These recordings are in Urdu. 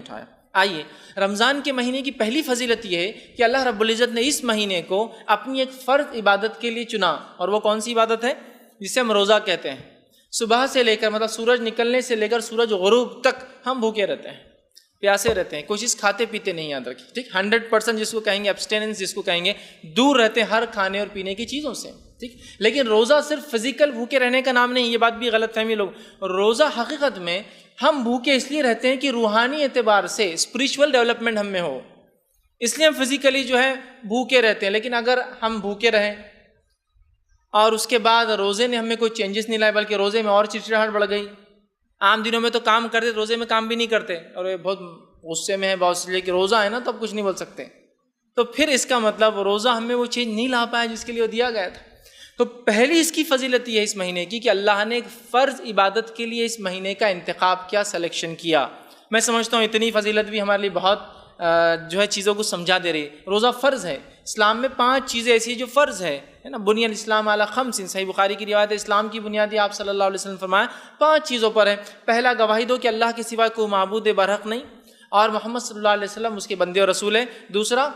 اٹھایا۔ آئیے، رمضان کے مہینے کی پہلی فضیلت یہ ہے کہ اللہ رب العزت نے اس مہینے کو اپنی ایک فرض عبادت کے لیے چنا، اور وہ کون سی عبادت ہے؟ جسے ہم روزہ کہتے ہیں۔ صبح سے لے کر مطلب سورج نکلنے سے لے کر سورج غروب تک ہم بھوکے رہتے ہیں، پیاسے رہتے ہیں، کوئی چیز کھاتے پیتے نہیں، یاد رکھیں، ٹھیک؟ 100% جس کو کہیں گے ایبسٹیننس، جس کو کہیں گے دور رہتے ہیں ہر کھانے اور پینے کی چیزوں سے، ٹھیک؟ لیکن روزہ صرف فزیکل بھوکے رہنے کا نام نہیں، یہ بات بھی غلط فہمی لوگ۔ روزہ حقیقت میں ہم بھوکے اس لیے رہتے ہیں کہ روحانی اعتبار سے اسپریچول ڈیولپمنٹ ہم میں ہو، اس لیے ہم فزیکلی جو ہے بھوکے رہتے ہیں۔ لیکن اگر ہم بھوکے رہیں اور اس کے بعد روزے نے ہمیں کوئی چینجز نہیں لائے، بلکہ روزے میں اور چڑچڑاہٹ بڑھ گئی، عام دنوں میں تو کام کرتے، روزے میں کام بھی نہیں کرتے، اور یہ بہت غصے میں ہے بہت سے، لیکن روزہ ہے نا تو اب کچھ نہیں بول سکتے، تو پھر اس کا مطلب روزہ ہمیں وہ چیز نہیں لا پایا جس کے لیے وہ دیا گیا تھا۔ تو پہلی اس کی فضیلت یہ ہے اس مہینے کی کہ اللہ نے ایک فرض عبادت کے لیے اس مہینے کا انتخاب کیا، سلیکشن کیا۔ میں سمجھتا ہوں اتنی فضیلت بھی ہمارے لیے بہت جو ہے چیزوں کو سمجھا دے رہی ہے۔ روزہ فرض ہے، اسلام میں 5 چیزیں ایسی ہیں جو فرض ہے نا، بنی الاسلام علی 5، صحیح بخاری کی روایت ہے، اسلام کی بنیادی آپ صلی اللہ علیہ وسلم فرمایا 5 چیزوں پر ہے۔ پہلا، گواہی دو کہ اللہ کے سوا کوئی معبود برحق نہیں اور محمد صلی اللہ علیہ وسلم اس کے بندے اور رسول ہیں۔ دوسرا،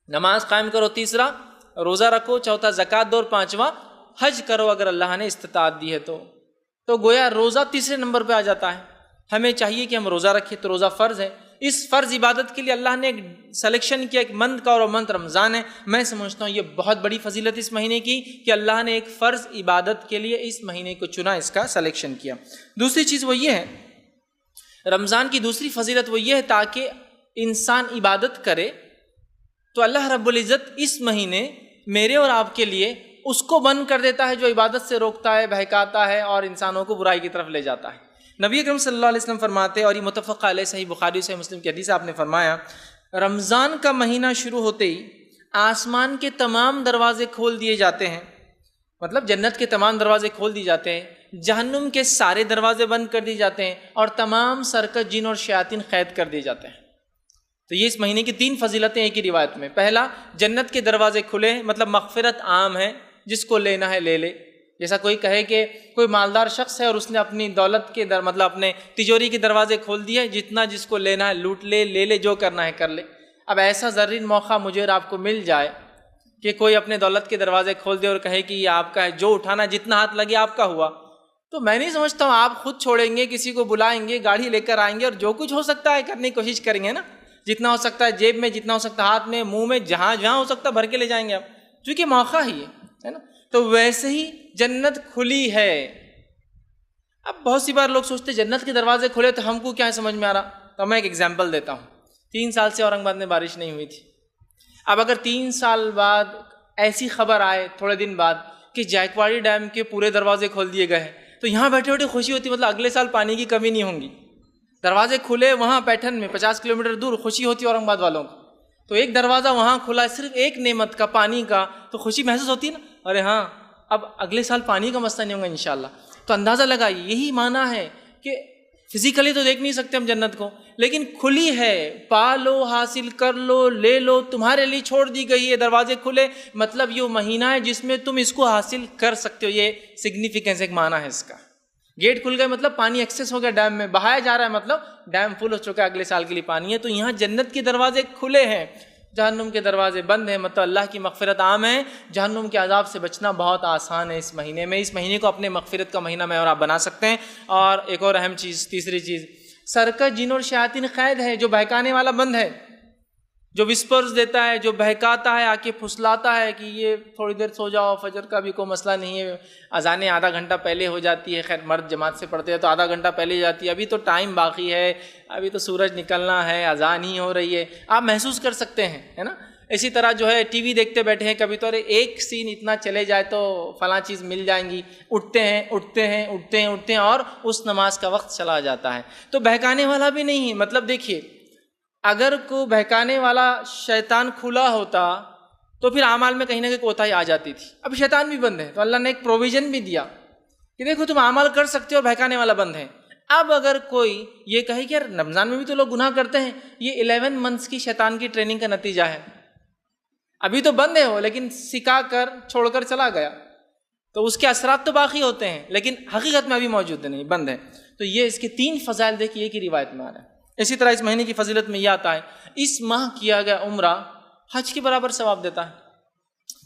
نماز قائم کرو۔ تیسرا، روزہ رکھو۔ چوتھا، زکوٰۃ دو۔ اور 5واں، حج کرو اگر اللہ نے استطاعت دی ہے تو گویا روزہ تیسرے نمبر پہ آ جاتا ہے۔ ہمیں چاہیے کہ ہم روزہ رکھیں، تو روزہ فرض ہے۔ اس فرض عبادت کے لیے اللہ نے ایک سلیکشن کیا، ایک منتھ کا، اور منتھ رمضان ہے۔ میں سمجھتا ہوں یہ بہت بڑی فضیلت اس مہینے کی کہ اللہ نے ایک فرض عبادت کے لیے اس مہینے کو چنا، اس کا سلیکشن کیا۔ دوسری چیز وہ یہ ہے، رمضان کی دوسری فضیلت وہ یہ ہے تاکہ انسان عبادت کرے تو اللہ رب العزت اس مہینے میرے اور آپ کے لیے اس کو بند کر دیتا ہے جو عبادت سے روکتا ہے، بہکاتا ہے اور انسانوں کو برائی کی طرف لے جاتا ہے۔ نبی اکرم صلی اللہ علیہ وسلم فرماتے ہیں، اور یہ متفق علیہ، صحیح بخاری سے مسلم کی حدیث، آپ نے فرمایا رمضان کا مہینہ شروع ہوتے ہی آسمان کے تمام دروازے کھول دیے جاتے ہیں، مطلب جنت کے تمام دروازے کھول دیے جاتے ہیں، جہنم کے سارے دروازے بند کر دیے جاتے ہیں، اور تمام سرکش جن اور شیاطین قید کر دیے جاتے ہیں۔ تو یہ اس مہینے کی 3 فضیلتیں ایک ہی روایت میں۔ پہلا، جنت کے دروازے کھلے ہیں، مطلب مغفرت عام ہے، جس کو لینا ہے لے لے۔ جیسا کوئی کہے کہ کوئی مالدار شخص ہے اور اس نے اپنی دولت کے مطلب اپنے تجوری کے دروازے کھول دیے، جتنا جس کو لینا ہے لوٹ لے، لے لے، جو کرنا ہے کر لے۔ اب ایسا زرین موقع مجھے اور آپ کو مل جائے کہ کوئی اپنے دولت کے دروازے کھول دے اور کہے کہ یہ آپ کا ہے، جو اٹھانا جتنا ہاتھ لگے آپ کا ہوا، تو میں نہیں سمجھتا ہوں آپ خود چھوڑیں گے، کسی کو بلائیں گے، گاڑی لے کر آئیں گے اور جو کچھ ہو سکتا ہے کرنے کی کوشش کریں گے نا، جتنا ہو سکتا ہے جیب میں، جتنا ہو سکتا ہے ہاتھ میں، منہ میں، جہاں جہاں ہو سکتا ہے بھر کے لے جائیں گے آپ، کیونکہ موقع ہی ہے نا۔ تو ویسے ہی جنت کھلی ہے۔ اب بہت سی بار لوگ سوچتے جنت کے دروازے کھلے تو ہم کو کیا سمجھ میں آ رہا، تو میں ایک ایگزامپل دیتا ہوں۔ 3 سال سے اورنگ آباد میں بارش نہیں ہوئی تھی۔ اب اگر 3 سال بعد ایسی خبر آئے تھوڑے دن بعد کہ جائکواڑی ڈیم کے پورے دروازے کھول دیے گئے ہیں، تو یہاں بیٹھے بیٹھے خوشی ہوتی، مطلب اگلے سال پانی کی کمی نہیں ہوں گی۔ دروازے کھلے وہاں پیٹھن میں 50 کلومیٹر دور، خوشی ہوتی اورنگ آباد والوں کو۔ تو ایک دروازہ وہاں کھلا ہے صرف ایک نعمت کا، پانی کا، تو خوشی محسوس ہوتی ہے نا، ارے ہاں اب اگلے سال پانی کا مسئلہ نہیں ہوگا انشاءاللہ۔ تو اندازہ لگائیے، یہی معنی ہے کہ فزیکلی تو دیکھ نہیں سکتے ہم جنت کو، لیکن کھلی ہے، پا لو، حاصل کر لو، لے لو، تمہارے لیے چھوڑ دی گئی ہے، دروازے کھلے، مطلب یہ مہینہ ہے جس میں تم اس کو حاصل کر سکتے ہو۔ یہ سگنیفیکنس، ایک معنی ہے اس کا۔ گیٹ کھل گئے مطلب پانی ایکسیس ہو گیا، ڈیم میں بہایا جا رہا ہے، مطلب ڈیم فل ہو چکا ہے، اگلے سال کے لیے پانی ہے۔ تو یہاں جنت کے دروازے کھلے ہیں، جہنم کے دروازے بند ہیں، مطلب اللہ کی مغفرت عام ہے، جہنم کے عذاب سے بچنا بہت آسان ہے اس مہینے میں۔ اس مہینے کو اپنے مغفرت کا مہینہ میں اور آپ بنا سکتے ہیں۔ اور ایک اور اہم چیز، تیسری چیز، سرکش جن اور شیاطین قید ہے، جو بہکانے والا بند ہے، جو وسپرز دیتا ہے، جو بہکاتا ہے، آ کے پھسلاتا ہے کہ یہ تھوڑی دیر سو جاؤ، فجر کا بھی کوئی مسئلہ نہیں ہے، اذانیں آدھا گھنٹہ پہلے ہو جاتی ہے، خیر مرد جماعت سے پڑھتے ہیں تو آدھا گھنٹہ پہلے ہو جاتی ہے، ابھی تو ٹائم باقی ہے، ابھی تو سورج نکلنا ہے، اذان ہی ہو رہی ہے، آپ محسوس کر سکتے ہیں، ہے نا۔ اسی طرح جو ہے ٹی وی دیکھتے بیٹھے ہیں، کبھی تو ارے ایک سین اتنا چلے جائے تو فلاں چیز مل جائیں گی، اٹھتے ہیں اور اس نماز کا وقت چلا جاتا ہے۔ تو بہکانے والا بھی نہیں ہے، مطلب دیکھیے اگر کوئی بہکانے والا شیطان کھلا ہوتا تو پھر اعمال میں کہیں نہ کہیں کوتاہی آ جاتی تھی۔ اب شیطان بھی بند ہے تو اللہ نے ایک پروویژن بھی دیا کہ دیکھو تم اعمال کر سکتے ہو، بہکانے والا بند ہے۔ اب اگر کوئی یہ کہے کہ یار رمضان میں بھی تو لوگ گناہ کرتے ہیں، یہ 11 منتھس کی شیطان کی ٹریننگ کا نتیجہ ہے، ابھی تو بند ہے وہ، لیکن سکھا کر چھوڑ کر چلا گیا، تو اس کے اثرات تو باقی ہوتے ہیں لیکن حقیقت میں ابھی موجود نہیں، بند ہے۔ تو یہ اس کے 3 فضائل دیکھیے ایک ہی روایت میں آ رہا ہے۔ اسی طرح اس مہینے کی فضیلت میں یہ آتا ہے اس ماہ کیا گیا عمرہ حج کے برابر ثواب دیتا ہے.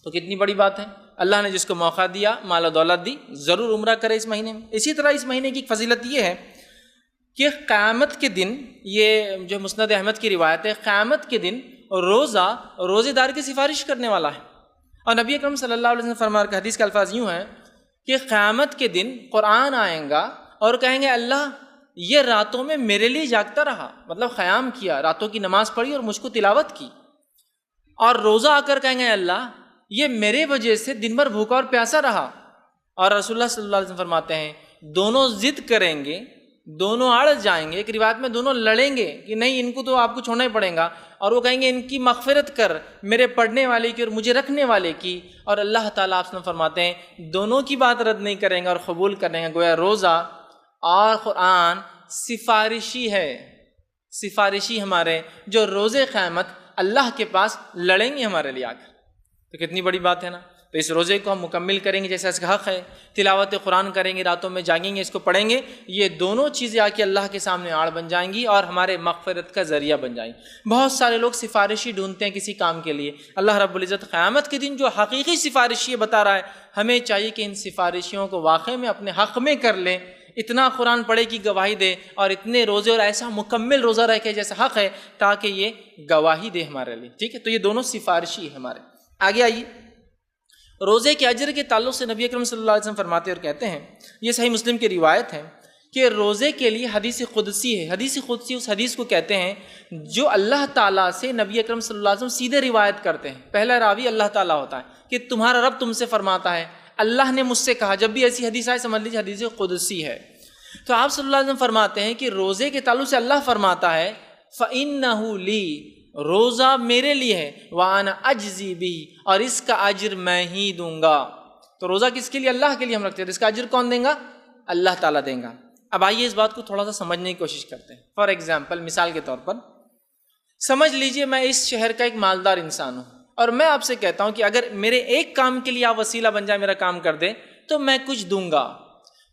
تو کتنی بڑی بات ہے. اللہ نے جس کو موقع دیا، مال و دولت دی، ضرور عمرہ کرے اس مہینے میں. اسی طرح اس مہینے کی فضیلت یہ ہے کہ قیامت کے دن، یہ جو مسند احمد کی روایت ہے، قیامت کے دن روزے دار کی سفارش کرنے والا ہے. اور نبی اکرم صلی اللہ علیہ وسلم فرمایا کہ حدیث کے الفاظ یوں ہیں کہ قیامت کے دن قرآن آئیں گا اور کہیں گے اللہ یہ راتوں میں میرے لیے جاگتا رہا، مطلب قیام کیا، راتوں کی نماز پڑھی اور مجھ کو تلاوت کی. اور روزہ آ کر کہیں گے اللہ یہ میرے وجہ سے دن بھر بھوکا اور پیاسا رہا. اور رسول اللہ صلی اللہ علیہ وسلم فرماتے ہیں دونوں ضد کریں گے، دونوں اڑ جائیں گے. ایک روایت میں دونوں لڑیں گے کہ نہیں ان کو تو آپ کو چھوڑنا ہی پڑے گا، اور وہ کہیں گے ان کی مغفرت کر، میرے پڑھنے والے کی اور مجھے رکھنے والے کی. اور اللہ تعالیٰ آپ سے فرماتے ہیں دونوں کی بات رد نہیں کریں گے اور قبول کریں گے. گویا روزہ اور قرآن سفارشی ہے، سفارشی ہمارے جو روزے قیامت اللہ کے پاس لڑیں گے ہمارے لیے آ کر. تو کتنی بڑی بات ہے نا. تو اس روزے کو ہم مکمل کریں گے جیسا اس کا حق ہے، تلاوت قرآن کریں گے، راتوں میں جاگیں گے، اس کو پڑھیں گے. یہ دونوں چیزیں آ کے اللہ کے سامنے آڑ بن جائیں گی اور ہمارے مغفرت کا ذریعہ بن جائیں گی. بہت سارے لوگ سفارشی ڈھونڈتے ہیں کسی کام کے لیے. اللہ رب العزت قیامت کے دن جو حقیقی سفارشی بتا رہا ہے، ہمیں چاہیے کہ ان سفارشیوں کو واقعی میں اپنے حق میں کر لیں. اتنا قرآن پڑھے کی گواہی دے اور اتنے روزے اور ایسا مکمل روزہ رکھے جیسا حق ہے تاکہ یہ گواہی دے ہمارے لیے. ٹھیک ہے، تو یہ دونوں سفارشی ہے ہمارے. آگے آئیے، روزے کے اجر کے تعلق سے نبی اکرم صلی اللہ علیہ وسلم فرماتے اور کہتے ہیں، یہ صحیح مسلم کی روایت ہے کہ روزے کے لیے حدیث قدسی ہے. حدیث قدسی اس حدیث کو کہتے ہیں جو اللہ تعالیٰ سے نبی اکرم صلی اللہ علیہ وسلم سیدھے روایت کرتے ہیں. پہلا راوی اللہ تعالیٰ ہوتا ہے کہ تمہارا رب تم سے فرماتا ہے، اللہ نے مجھ سے کہا. جب بھی ایسی حدیث آئے سمجھ لیجیے حدیث قدسی ہے. تو آپ صلی اللہ علیہ وسلم فرماتے ہیں کہ روزے کے تعلق سے اللہ فرماتا ہے فَإِنَّهُ لِي، روزہ میرے لیے ہے، وَأَنَا أَجْزِي بِهِ، اور اس کا اجر میں ہی دوں گا. تو روزہ کس کے لیے؟ اللہ کے لیے ہم رکھتے ہیں. اس کا اجر کون دیں گا؟ اللہ تعالیٰ دیں گا. اب آئیے اس بات کو تھوڑا سا سمجھنے کی کوشش کرتے ہیں. فار ایگزامپل، مثال کے طور پر سمجھ لیجئے میں اس شہر کا ایک مالدار انسان ہوں اور میں آپ سے کہتا ہوں کہ اگر میرے ایک کام کے لیے آپ وسیلہ بن جائے، میرا کام کر دیں تو میں کچھ دوں گا.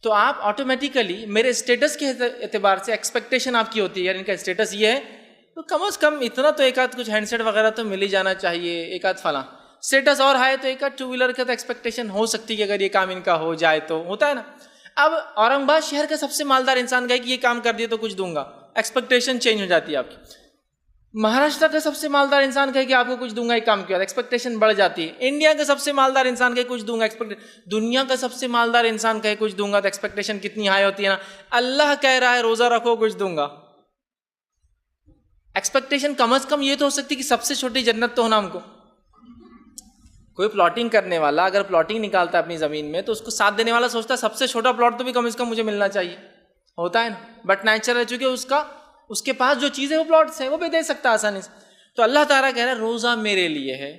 تو آپ آٹومیٹیکلی میرے اسٹیٹس کے اعتبار سے ایکسپیکٹیشن آپ کی ہوتی ہے، یار ان کا اسٹیٹس یہ ہے تو کم از کم اتنا تو ایک آدھ کچھ ہینڈ سیٹ وغیرہ تو مل ہی جانا چاہیے، ایک آدھ فلاں. اسٹیٹس اور ہے تو ایک آدھ ٹو ویلر کا تو ایکسپیکٹیشن ہو سکتی ہے کہ اگر یہ کام ان کا ہو جائے تو ہوتا ہے نا. اب اورنگ آباد شہر کا سب سے مالدار انسان کہے کہ یہ کام کر دیے تو کچھ دوں گا، ایکسپیکٹیشن چینج ہو جاتی ہے آپ کی. مہاراشٹر کا سب سے مالدار انسان کہے کہ آپ کو کچھ دوں گا یہ کام کیا، ایکسپیکٹیشن بڑھ جاتی ہے. انڈیا کا سب سے مالدار انسان کہے کچھ دوں گا، دنیا کا سب سے مالدار انسان کہے کچھ دوں گا تو ایکسپیکٹیشن کتنی ہائی ہوتی ہے نا. اللہ کہہ رہا ہے روزہ رکھو کچھ دوں گا، ایکسپیکٹیشن کم از کم یہ تو ہو سکتی کہ سب سے چھوٹی جنت تو ہونا ہم کو. کوئی پلاٹنگ کرنے والا اگر پلاٹنگ نکالتا ہے اپنی زمین میں تو اس کو ساتھ دینے والا سوچتا ہے سب سے چھوٹا پلاٹ تو بھی کم از کم مجھے ملنا چاہیے، ہوتا ہے نا. بٹ نیچرل ہے چونکہ اس کے پاس جو چیز ہے وہ پلاٹس ہے، وہ بھی دے سکتا ہے آسانی سے. تو اللہ تعالیٰ کہہ رہا ہے روزہ میرے لیے ہے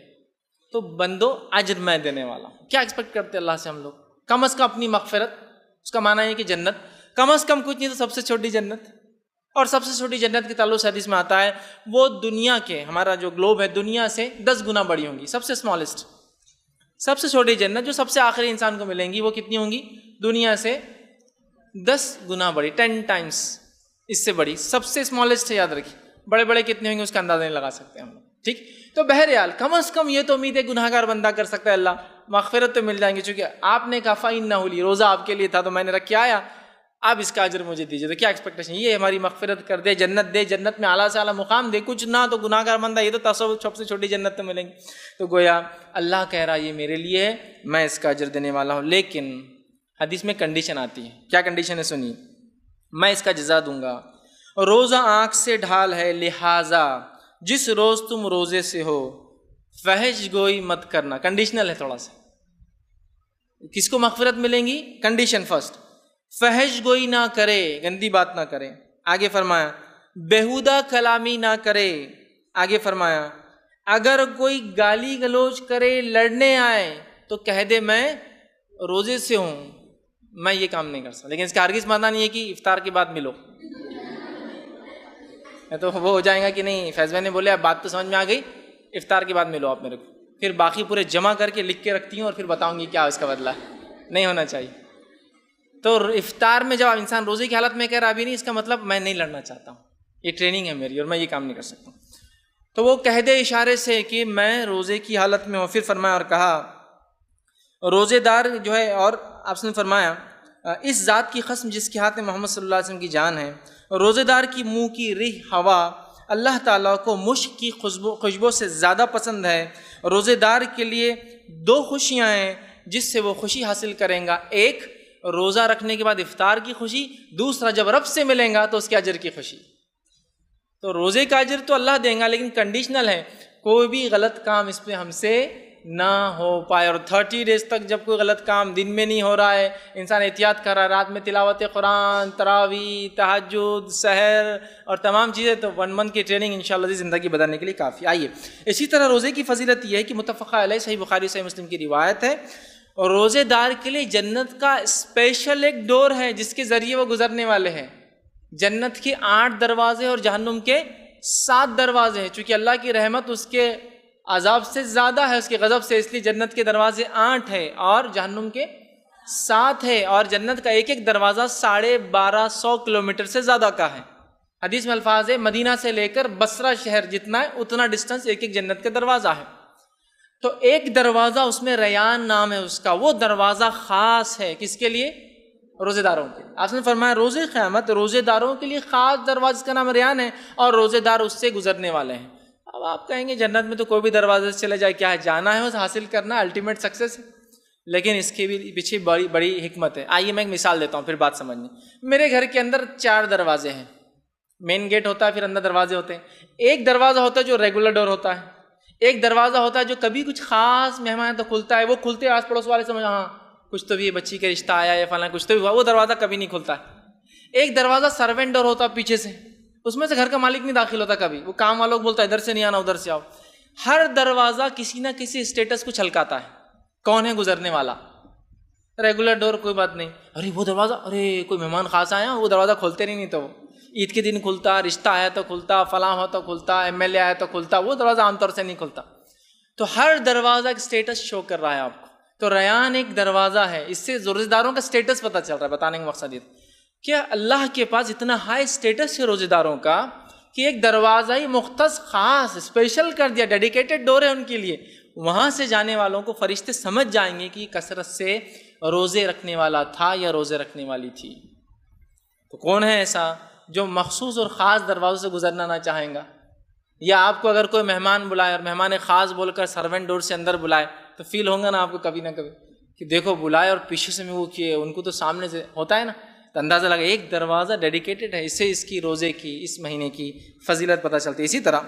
تو بندو اجر میں دینے والا ہوں. کیا ایکسپیکٹ کرتے اللہ سے ہم لوگ؟ کم از کم اپنی مغفرت، اس کا معنی ہے کہ جنت، کم از کم کچھ نہیں تو سب سے چھوٹی جنت. اور سب سے چھوٹی جنت کے تعلق سے حدیث میں آتا ہے وہ دنیا کے، ہمارا جو گلوب ہے دنیا سے 10 گنا بڑی ہوں گی. سب سے اسمالسٹ، سب سے چھوٹی جنت جو سب سے آخری انسان کو ملیں گی وہ کتنی ہوں گی؟ دنیا سے 10 گنا بڑی، 10 ٹائمس اس سے بڑی. سب سے اسمالسٹ ہے، یاد رکھیے. بڑے بڑے کتنے ہوں گے اس کا اندازہ نہیں لگا سکتے ہم لوگ. ٹھیک، تو بہرحال کم از کم یہ تو امید ہے گناہ گار بندہ کر سکتا ہے، اللہ مغفرت تو مل جائیں گے. چونکہ آپ نے کہا فَإِنَّهُ لِي، روزہ آپ کے لیے تھا تو میں نے رکھ کے آیا، آپ اس کا اجر مجھے دیجیے. تو کیا ایکسپیکٹیشن؟ یہ ہماری مغفرت کر دے، جنت دے، جنت میں اعلیٰ سے اعلیٰ مقام دے. کچھ نہ تو گناہ گار بندہ یہ تو تصور سب سے چھوٹی جنت تو ملیں گی. تو گویا اللہ کہہ رہا یہ میرے لیے ہے، میں اس کا اجر دینے والا ہوں. لیکن حدیث میں کنڈیشن آتی ہے. کیا کنڈیشن ہے سنیے، میں اس کا جزا دوں گا. روزہ آنکھ سے ڈھال ہے، لہٰذا جس روز تم روزے سے ہو فحش گوئی مت کرنا. کنڈیشنل ہے تھوڑا سا. کس کو مغفرت ملیں گی؟ کنڈیشن فرسٹ، فحش گوئی نہ کرے، گندی بات نہ کرے. آگے فرمایا بیہودہ کلامی نہ کرے. آگے فرمایا اگر کوئی گالی گلوچ کرے، لڑنے آئے تو کہہ دے میں روزے سے ہوں، میں یہ کام نہیں کر سکتا. لیکن اس کا ہرگز معنی نہیں ہے کہ افطار کے بعد ملو. تو وہ ہو جائے گا کہ نہیں فیض بھائی نے بولے اب بات تو سمجھ میں آ گئی، افطار کے بعد ملو آپ میرے کو، پھر باقی پورے جمع کر کے لکھ کے رکھتی ہوں اور پھر بتاؤں گی کیا اس کا بدلہ ہے. نہیں ہونا چاہیے. تو افطار میں جب انسان روزے کی حالت میں کہہ رہا ابھی نہیں، اس کا مطلب میں نہیں لڑنا چاہتا ہوں. یہ ٹریننگ ہے میری اور میں یہ کام نہیں کر سکتا. تو وہ کہہ دے اشارے سے کہ میں روزے کی حالت میں ہوں. پھر فرمایا اور کہا روزے دار جو ہے، اور آپ نے فرمایا اس ذات کی قسم جس کے ہاتھ میں محمد صلی اللہ علیہ وسلم کی جان ہے، روزے دار کی منہ کی ریح ہوا اللہ تعالیٰ کو مشک کی خوشبو سے زیادہ پسند ہے. روزے دار کے لیے 2 خوشیاں ہیں جس سے وہ خوشی حاصل کریں گا. ایک روزہ رکھنے کے بعد افطار کی خوشی، دوسرا جب رب سے ملیں گا تو اس کے اجر کی خوشی. تو روزے کا اجر تو اللہ دیں گا، لیکن کنڈیشنل ہے، کوئی بھی غلط کام اس پہ ہم سے نہ ہو پائے. اور 30 ڈیز تک جب کوئی غلط کام دن میں نہیں ہو رہا ہے، انسان احتیاط کر رہا ہے، رات میں تلاوت قرآن، تراویح، تہجد، سحر اور تمام چیزیں، تو 1 منتھ کی ٹریننگ انشاءاللہ زندگی بدلنے کے لیے کافی. آئیے اسی طرح روزے کی فضیلت یہ ہے کہ متفق علیہ صحیح بخاری صحیح مسلم کی روایت ہے، اور روزے دار کے لیے جنت کا اسپیشل ایک ڈور ہے جس کے ذریعے وہ گزرنے والے ہیں. جنت کے 8 دروازے اور جہنم کے 7 دروازے ہیں. چونکہ اللہ کی رحمت اس کے عذاب سے زیادہ ہے اس کے غضب سے، اس لیے جنت کے دروازے 8 ہے اور جہنم کے 7 ہے. اور جنت کا ایک ایک دروازہ 1250 کلومیٹر سے زیادہ کا ہے. حدیث میں الفاظ ہے مدینہ سے لے کر بصرہ شہر جتنا ہے اتنا ڈسٹنس ایک ایک جنت کا دروازہ ہے. تو ایک دروازہ اس میں ریان نام ہے اس کا، وہ دروازہ خاص ہے کس کے لیے؟ روزے داروں کے. آپ نے فرمایا روزے قیامت روزے داروں کے لیے خاص دروازے کا نام ریان ہے، اور روزے دار اس سے گزرنے والے ہیں. اب آپ کہیں گے جنت میں تو کوئی بھی دروازے سے چلے جائے، کیا ہے، جانا ہے، اس حاصل کرنا الٹیمیٹ سکسیس ہے. لیکن اس کے بھی پیچھے بڑی بڑی حکمت ہے. آئیے میں ایک مثال دیتا ہوں پھر بات سمجھنے. میرے گھر کے اندر 4 دروازے ہیں. مین گیٹ ہوتا ہے، پھر اندر دروازے ہوتے ہیں. ایک دروازہ ہوتا ہے جو ریگولر ڈور ہوتا ہے، ایک دروازہ ہوتا ہے جو کبھی کچھ خاص مہمان تو کھلتا ہے، وہ کھلتے آس پڑوس والے سمجھ ہاں کچھ تو بھی بچی کا رشتہ آیا یا فلاں کچھ تو بھی ہوا، وہ دروازہ کبھی نہیں کھلتا ہے. ایک دروازہ سروینٹ ڈور ہوتا ہے پیچھے سے، اس میں سے گھر کا مالک نہیں داخل ہوتا کبھی، وہ کام والوں کو بولتا ہے ادھر سے نہیں آنا ادھر سے آؤ. ہر دروازہ کسی نہ کسی اسٹیٹس کو چھلکاتا ہے. کون ہے گزرنے والا؟ ریگولر ڈور کوئی بات نہیں، ارے وہ دروازہ، ارے کوئی مہمان خاص آیا، وہ دروازہ کھولتے نہیں تو عید کے دن کھلتا، رشتہ آیا تو کھلتا، فلاں ہو تو کھلتا، MLA آیا تو کھلتا، وہ دروازہ عام طور سے نہیں کھلتا. تو ہر دروازہ ایک اسٹیٹس شو کر رہا ہے آپ کو. تو ریان ایک دروازہ ہے، اس سے روزے داروں کا اسٹیٹس پتہ چل رہا ہے. بتانے کا مقصد یہ کہ اللہ کے پاس اتنا ہائی اسٹیٹس ہے روزے داروں کا کہ ایک دروازہ ہی مختص خاص اسپیشل کر دیا، ڈیڈیکیٹڈ ڈور ہے ان کے لیے. وہاں سے جانے والوں کو فرشتے سمجھ جائیں گے کہ کثرت سے روزے رکھنے والا تھا یا روزے رکھنے والی تھی. تو کون ہے ایسا جو مخصوص اور خاص دروازوں سے گزرنا نہ چاہیں گا؟ یا آپ کو اگر کوئی مہمان بلائے اور مہمان خاص بول کر سروینٹ ڈور سے اندر بلائے تو فیل ہوگا نا آپ کو کبھی نہ کبھی کہ دیکھو بلائے اور پیچھے سے میں وہ کیے، ان کو تو سامنے سے ہوتا ہے نا، تو اندازہ لگا ایک دروازہ ڈیڈیکیٹڈ ہے. اس سے اس کی روزے کی اس مہینے کی فضیلت پتہ چلتی ہے. اسی طرح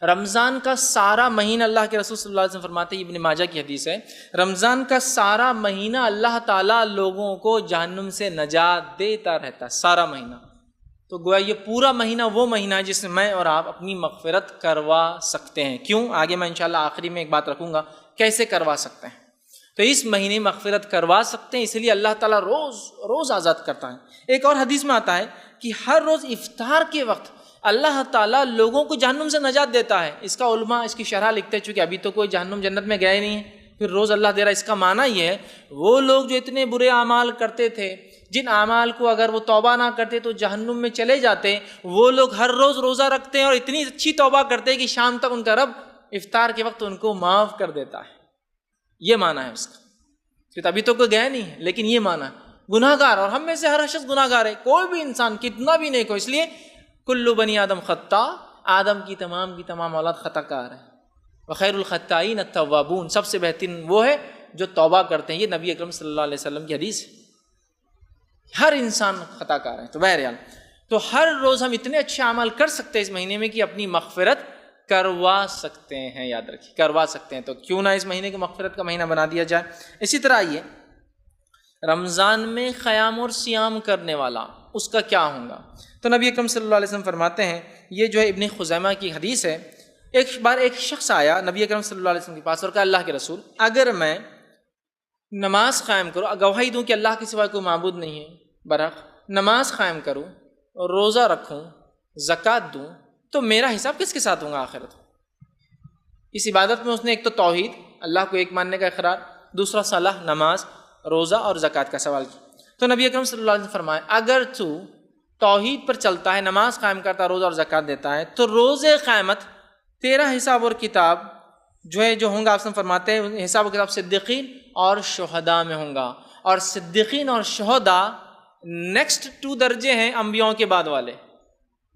رمضان کا سارا مہینہ اللہ کے رسول صلی اللہ علیہ وسلم فرماتے ہیں، ابن ماجہ کی حدیث ہے، رمضان کا سارا مہینہ اللہ تعالیٰ لوگوں کو جہنم سے نجات دیتا رہتا ہے. سارا مہینہ. تو گویا یہ پورا مہینہ وہ مہینہ ہے جس میں میں اور آپ اپنی مغفرت کروا سکتے ہیں. کیوں؟ آگے میں انشاءاللہ آخری میں ایک بات رکھوں گا کیسے کروا سکتے ہیں. تو اس مہینے مغفرت کروا سکتے ہیں، اس لیے اللہ تعالیٰ روز روز آزاد کرتا ہے. ایک اور حدیث میں آتا ہے کہ ہر روز افطار کے وقت اللہ تعالیٰ لوگوں کو جہنم سے نجات دیتا ہے. اس کا علماء اس کی شرح لکھتے ہیں، چونکہ ابھی تو کوئی جہنم جنت میں گئے نہیں ہے، پھر روز اللہ دے رہا ہے. اس کا معنی یہ ہے وہ لوگ جو اتنے برے اعمال کرتے تھے، جن اعمال کو اگر وہ توبہ نہ کرتے تو جہنم میں چلے جاتے، وہ لوگ ہر روز روزہ رکھتے ہیں اور اتنی اچھی توبہ کرتے ہیں کہ شام تک ان کا رب افطار کے وقت ان کو معاف کر دیتا ہے. یہ معنی ہے اس کا. کہ ابھی تو کوئی گیا نہیں ہے، لیکن یہ معنی ہے گناہ گار، اور ہم میں سے ہر شخص گناہ گار ہے. کوئی بھی انسان کتنا بھی نیک ہو، اس لیے کل بنی آدم خطا، آدم کی تمام اولاد خطا کار ہے. وخیر الخطائین التوابون، سب سے بہترین وہ ہے جو توبہ کرتے ہیں. یہ نبی اکرم صلی اللہ علیہ وسلم کی حدیث ہے. ہر انسان خطا کار ہے. تو بہرحال تو ہر روز ہم اتنے اچھے عمل کر سکتے ہیں اس مہینے میں کہ اپنی مغفرت کروا سکتے ہیں. یاد رکھیے کروا سکتے ہیں. تو کیوں نہ اس مہینے کو مغفرت کا مہینہ بنا دیا جائے. اسی طرح آئیے رمضان میں قیام اور صیام کرنے والا اس کا کیا ہوگا. تو نبی اکرم صلی اللہ علیہ وسلم فرماتے ہیں، یہ جو ہے ابن خزیمہ کی حدیث ہے، ایک بار ایک شخص آیا نبی اکرم صلی اللہ علیہ وسلم کے پاس اور کہا اللہ کے رسول، اگر میں نماز قائم کروں، گواہی دوں کہ اللہ کے سوا کوئی معبود نہیں ہے، برحق نماز قائم کروں، روزہ رکھوں، زکوٰۃ دوں، تو میرا حساب کس کے ساتھ ہوگا آخرت؟ اس عبادت میں اس نے ایک تو توحید، اللہ کو ایک ماننے کا اقرار، دوسرا صلاح، نماز، روزہ اور زکوٰۃ کا سوال کیا. تو نبی اکرم صلی اللہ علیہ وسلم فرمایا، اگر تو توحید پر چلتا ہے، نماز قائم کرتا ہے، روزہ اور زکوٰۃ دیتا ہے، تو روز قیامت تیرا حساب اور کتاب جو ہوں گا، آپ سے فرماتے ہیں حساب و کتاب صدیقین اور شہداء میں ہوں گا. اور صدیقین اور شہداء نیکسٹ 2 درجے ہیں انبیاؤں کے بعد والے.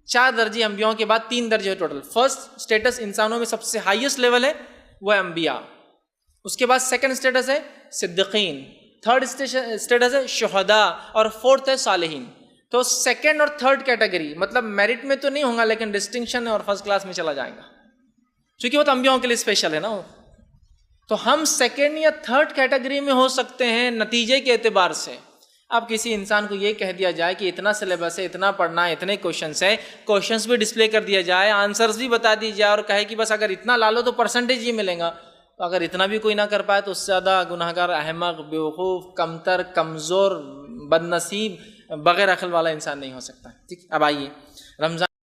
4 درجے انبیاؤں کے بعد 3 درجے ہے ٹوٹل. فرسٹ اسٹیٹس انسانوں میں سب سے ہائیسٹ لیول ہے وہ انبیاء، اس کے بعد سیکنڈ اسٹیٹس ہے صدیقین، تھرڈ اسٹیٹس ہے شہداء، اور فورتھ ہے صالحین. تو سیکنڈ اور تھرڈ کیٹیگری مطلب میرٹ میں تو نہیں ہوں گا لیکن ڈسٹنکشن اور فرسٹ کلاس میں چلا جائے گا، چونکہ وہ تو انبیاؤں کے لیے اسپیشل ہے نا. تو ہم سیکنڈ یا تھرڈ کیٹیگری میں ہو سکتے ہیں نتیجے کے اعتبار سے. اب کسی انسان کو یہ کہہ دیا جائے کہ اتنا سلیبس ہے، اتنا پڑھنا ہے، اتنے کوشچنس ہیں، کوشچنس بھی ڈسپلے کر دیا جائے، آنسرز بھی بتا دی جائے، اور کہے کہ بس اگر اتنا لا لو تو پرسنٹیج ہی ملے گا، تو اگر اتنا بھی کوئی نہ کر پائے تو اس سے زیادہ گناہ گار، احمق، بیوقوف، کمتر، کمزور، بد نصیب، بغیر عقل والا انسان نہیں ہو سکتا. ٹھیک، اب آئیے رمضان